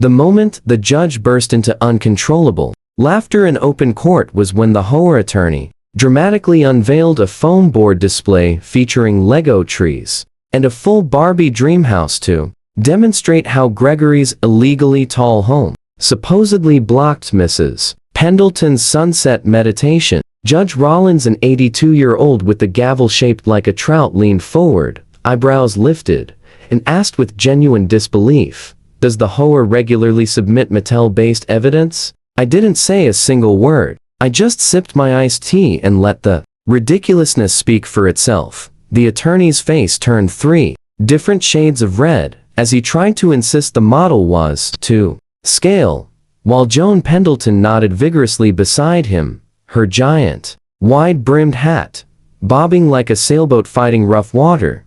The moment the judge burst into uncontrollable laughter in open court was when the HOA attorney dramatically unveiled a foam board display featuring Lego trees and a full Barbie dream house to demonstrate how Gregory's illegally tall home supposedly blocked Mrs. Pendleton's sunset meditation. Judge Rollins, an 82-year-old with the gavel shaped like a trout, leaned forward, eyebrows lifted, and asked with genuine disbelief, "Does the HOA regularly submit Mattel-based evidence?" I didn't say a single word. I just sipped my iced tea and let the ridiculousness speak for itself. The attorney's face turned 3 different shades of red as he tried to insist the model was to scale, while Joan Pendleton nodded vigorously beside him, her giant, wide-brimmed hat bobbing like a sailboat fighting rough water.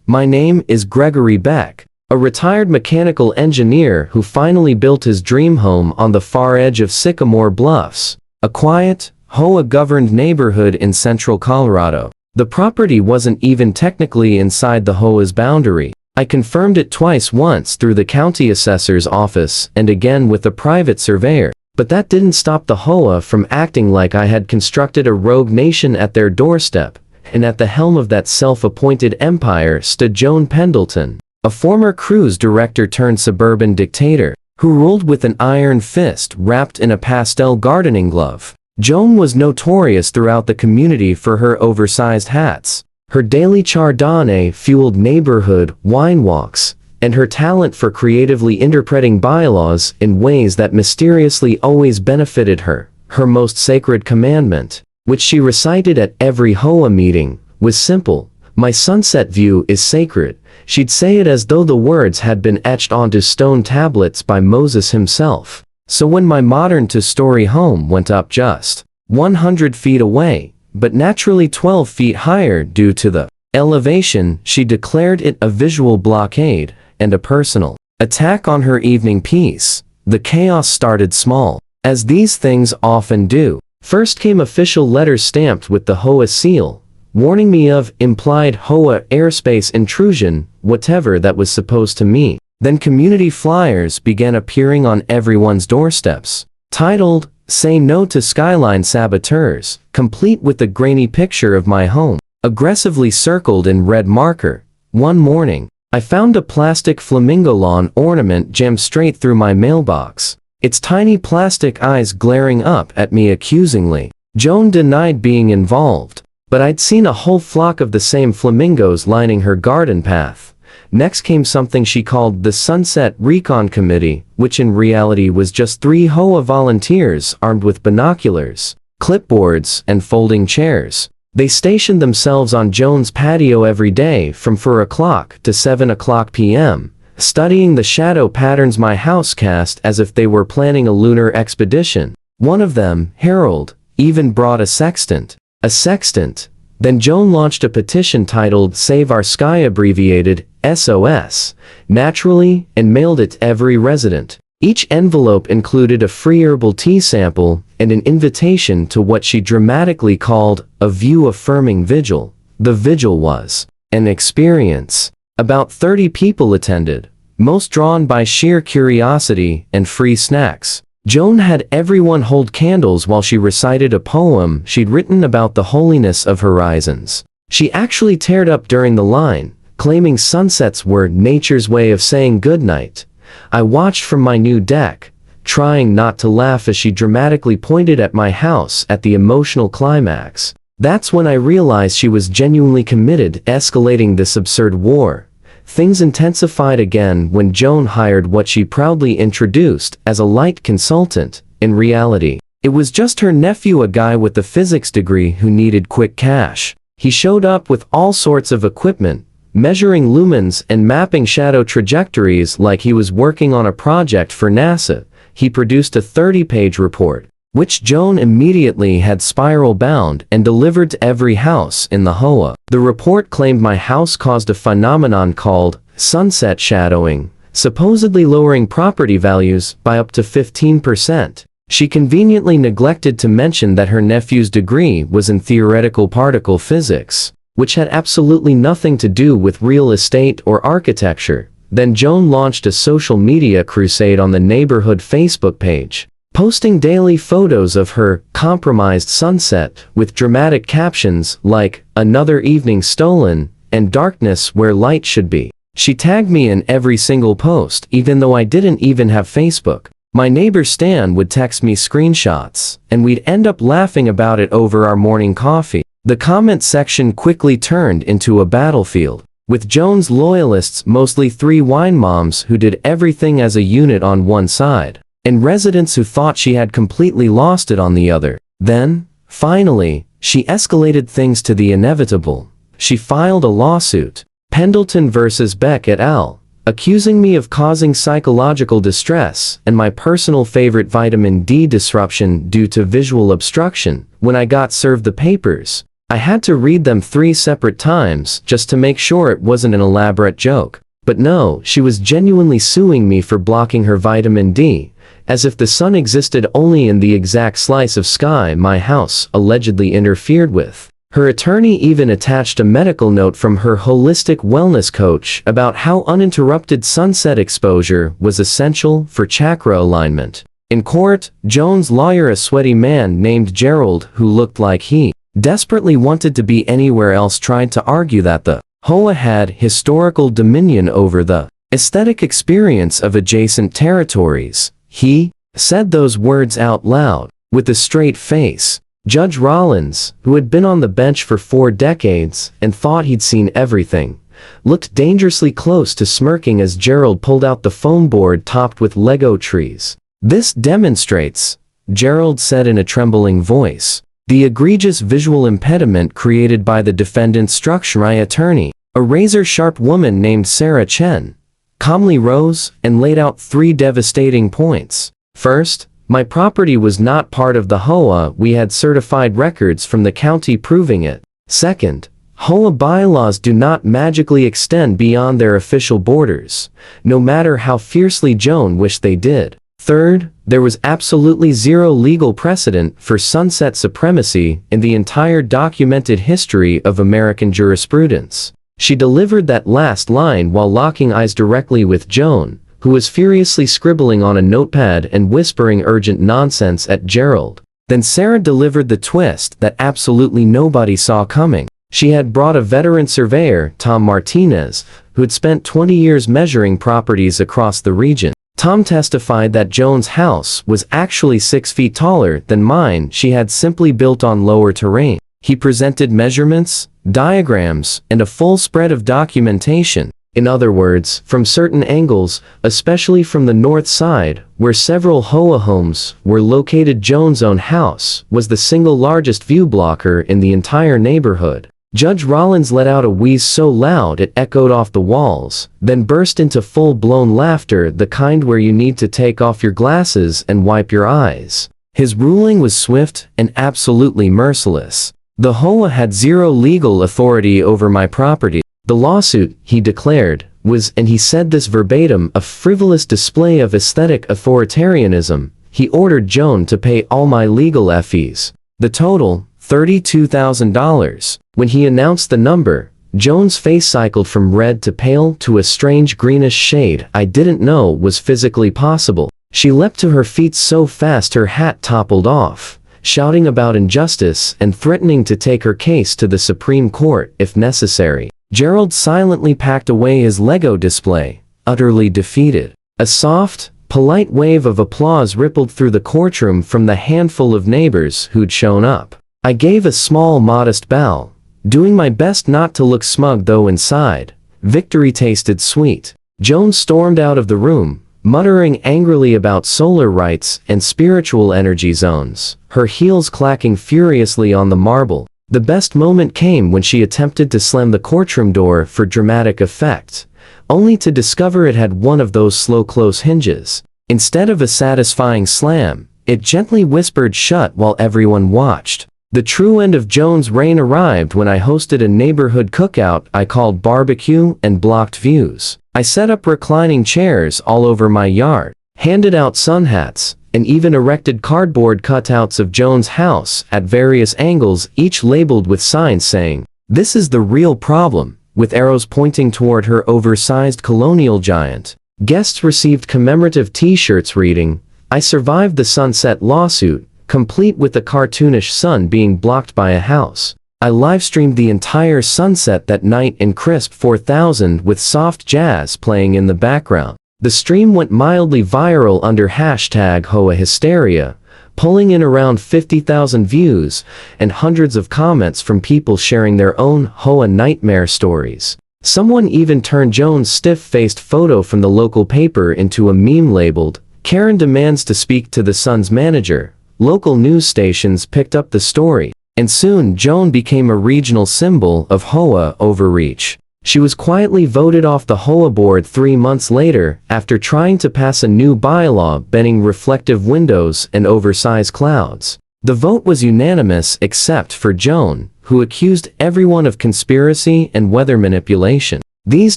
"My name is Gregory Beck, a retired mechanical engineer who finally built his dream home on the far edge of Sycamore Bluffs, a quiet, HOA-governed neighborhood in central Colorado. The property wasn't even technically inside the HOA's boundary. I confirmed it twice, once through the county assessor's office and again with a private surveyor. But that didn't stop the HOA from acting like I had constructed a rogue nation at their doorstep, and at the helm of that self-appointed empire stood Joan Pendleton, a former cruise director turned suburban dictator, who ruled with an iron fist wrapped in a pastel gardening glove. Joan was notorious throughout the community for her oversized hats, her daily Chardonnay-fueled neighborhood wine walks, and her talent for creatively interpreting bylaws in ways that mysteriously always benefited her. Her most sacred commandment, which she recited at every HOA meeting, was simple: "My sunset view is sacred." She'd say it as though the words had been etched onto stone tablets by Moses himself. So when my modern two-story home went up just 100 feet away, but naturally 12 feet higher due to the elevation, she declared it a visual blockade and a personal attack on her evening peace. The chaos started small, as these things often do. First came official letters stamped with the HOA seal, warning me of implied HOA airspace intrusion, whatever that was supposed to mean. Then community flyers began appearing on everyone's doorsteps, titled, "Say No to Skyline Saboteurs," complete with a grainy picture of my home, aggressively circled in red marker. One morning, I found a plastic flamingo lawn ornament jammed straight through my mailbox, its tiny plastic eyes glaring up at me accusingly. Joan denied being involved, but I'd seen a whole flock of the same flamingos lining her garden path. Next came something she called the Sunset Recon Committee, which in reality was just 3 HOA volunteers armed with binoculars, clipboards, and folding chairs. They stationed themselves on Joan's patio every day from 4 o'clock to 7 o'clock p.m., studying the shadow patterns my house cast as if they were planning a lunar expedition. One of them, Harold, even brought a sextant. A sextant. Then Joan launched a petition titled Save Our Sky, abbreviated SOS, naturally, and mailed it to every resident. Each envelope included a free herbal tea sample and an invitation to what she dramatically called a view-affirming vigil. The vigil was an experience. About 30 people attended, most drawn by sheer curiosity and free snacks. Joan had everyone hold candles while she recited a poem she'd written about the holiness of horizons. She actually teared up during the line, claiming sunsets were nature's way of saying goodnight. I watched from my new deck, trying not to laugh as she dramatically pointed at my house at the emotional climax. That's when I realized she was genuinely committed to escalating this absurd war. Things intensified again when Joan hired what she proudly introduced as a light consultant. In reality, it was just her nephew, a guy with a physics degree who needed quick cash. He showed up with all sorts of equipment, measuring lumens and mapping shadow trajectories like he was working on a project for NASA. He produced a 30-page report, which Joan immediately had spiral-bound and delivered to every house in the HOA. The report claimed my house caused a phenomenon called sunset shadowing, supposedly lowering property values by up to 15%. She conveniently neglected to mention that her nephew's degree was in theoretical particle physics, which had absolutely nothing to do with real estate or architecture. Then Joan launched a social media crusade on the neighborhood Facebook page, posting daily photos of her compromised sunset with dramatic captions like, "Another evening stolen," and "Darkness where light should be." She tagged me in every single post, even though I didn't even have Facebook. My neighbor Stan would text me screenshots, and we'd end up laughing about it over our morning coffee. The comment section quickly turned into a battlefield, with Joan's loyalists mostly 3 wine moms who did everything as a unit on one side, and residents who thought she had completely lost it on the other. Then, finally, she escalated things to the inevitable. She filed a lawsuit, Pendleton versus Beck et al., accusing me of causing psychological distress and my personal favorite vitamin D disruption due to visual obstruction. When I got served the papers, I had to read them 3 separate times just to make sure it wasn't an elaborate joke. But no, she was genuinely suing me for blocking her vitamin D, as if the sun existed only in the exact slice of sky my house allegedly interfered with. Her attorney even attached a medical note from her holistic wellness coach about how uninterrupted sunset exposure was essential for chakra alignment. In court, Joan's lawyer, a sweaty man named Gerald who looked like he desperately wanted to be anywhere else, tried to argue that the HOA had historical dominion over the aesthetic experience of adjacent territories. He said those words out loud, with a straight face. Judge Rollins, who had been on the bench for 4 decades and thought he'd seen everything, looked dangerously close to smirking as Gerald pulled out the foam board topped with Lego trees. "This demonstrates," Gerald said in a trembling voice, "the egregious visual impediment created by the defendant's structure." Attorney, a razor-sharp woman named Sarah Chen, calmly rose and laid out 3 devastating points. First, my property was not part of the HOA. We had certified records from the county proving it. Second, HOA bylaws do not magically extend beyond their official borders, no matter how fiercely Joan wished they did. Third, there was absolutely zero legal precedent for sunset supremacy in the entire documented history of American jurisprudence. She delivered that last line while locking eyes directly with Joan, who was furiously scribbling on a notepad and whispering urgent nonsense at Gerald. Then Sarah delivered the twist that absolutely nobody saw coming. She had brought a veteran surveyor, Tom Martinez, who had spent 20 years measuring properties across the region. Tom testified that Joan's house was actually 6 feet taller than mine. She had simply built on lower terrain. He presented measurements, diagrams, and a full spread of documentation. In other words, from certain angles, especially from the north side, where several HOA homes were located, Joan's own house was the single largest view blocker in the entire neighborhood. Judge Rollins let out a wheeze so loud it echoed off the walls, then burst into full-blown laughter, the kind where you need to take off your glasses and wipe your eyes. His ruling was swift and absolutely merciless. The HOA had zero legal authority over my property. The lawsuit, he declared, was, and he said this verbatim, a frivolous display of aesthetic authoritarianism. He ordered Joan to pay all my legal fees. The total, $32,000. When he announced the number, Joan's face cycled from red to pale to a strange greenish shade I didn't know was physically possible. She leapt to her feet so fast her hat toppled off, shouting about injustice and threatening to take her case to the Supreme Court if necessary. Gerald silently packed away his Lego display, utterly defeated. A soft, polite wave of applause rippled through the courtroom from the handful of neighbors who'd shown up. I gave a small, modest bow, doing my best not to look smug, though inside, victory tasted sweet. Joan stormed out of the room, muttering angrily about solar rights and spiritual energy zones, her heels clacking furiously on the marble. The best moment came when she attempted to slam the courtroom door for dramatic effect, only to discover it had one of those slow close hinges. Instead of a satisfying slam, it gently whispered shut while everyone watched. The true end of Joan's reign arrived when I hosted a neighborhood cookout I called Barbecue and Blocked Views. I set up reclining chairs all over my yard, handed out sun hats, and even erected cardboard cutouts of Joan's house at various angles, each labeled with signs saying, "This is the real problem. with arrows pointing toward her oversized colonial giant. Guests received commemorative t-shirts reading, "I survived the sunset lawsuit," complete with the cartoonish sun being blocked by a house. I livestreamed the entire sunset that night in crisp 4000 with soft jazz playing in the background. The stream went mildly viral under hashtag HOA Hysteria, pulling in around 50,000 views and hundreds of comments from people sharing their own HOA nightmare stories. Someone even turned Joan's stiff-faced photo from the local paper into a meme labeled, "Karen demands to speak to the Sun's manager." Local news stations picked up the story, and soon Joan became a regional symbol of HOA overreach. She was quietly voted off the HOA board 3 months later after trying to pass a new bylaw banning reflective windows and oversized clouds. The vote was unanimous except for Joan, who accused everyone of conspiracy and weather manipulation. These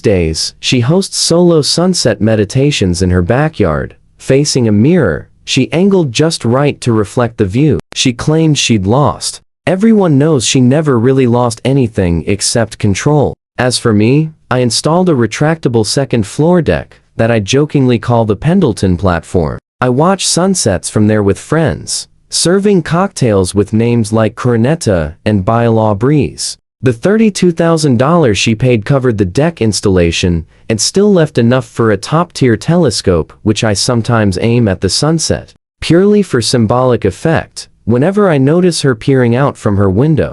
days, she hosts solo sunset meditations in her backyard, facing a mirror. She angled just right to reflect the view she claimed she'd lost. Everyone knows she never really lost anything except control. As for me, I installed a retractable second floor deck that I jokingly call the Pendleton platform. I watch sunsets from there with friends, serving cocktails with names like Coronetta and Bylaw Breeze. The $32,000 she paid covered the deck installation and still left enough for a top-tier telescope which I sometimes aim at the sunset. Purely for symbolic effect, whenever I notice her peering out from her window.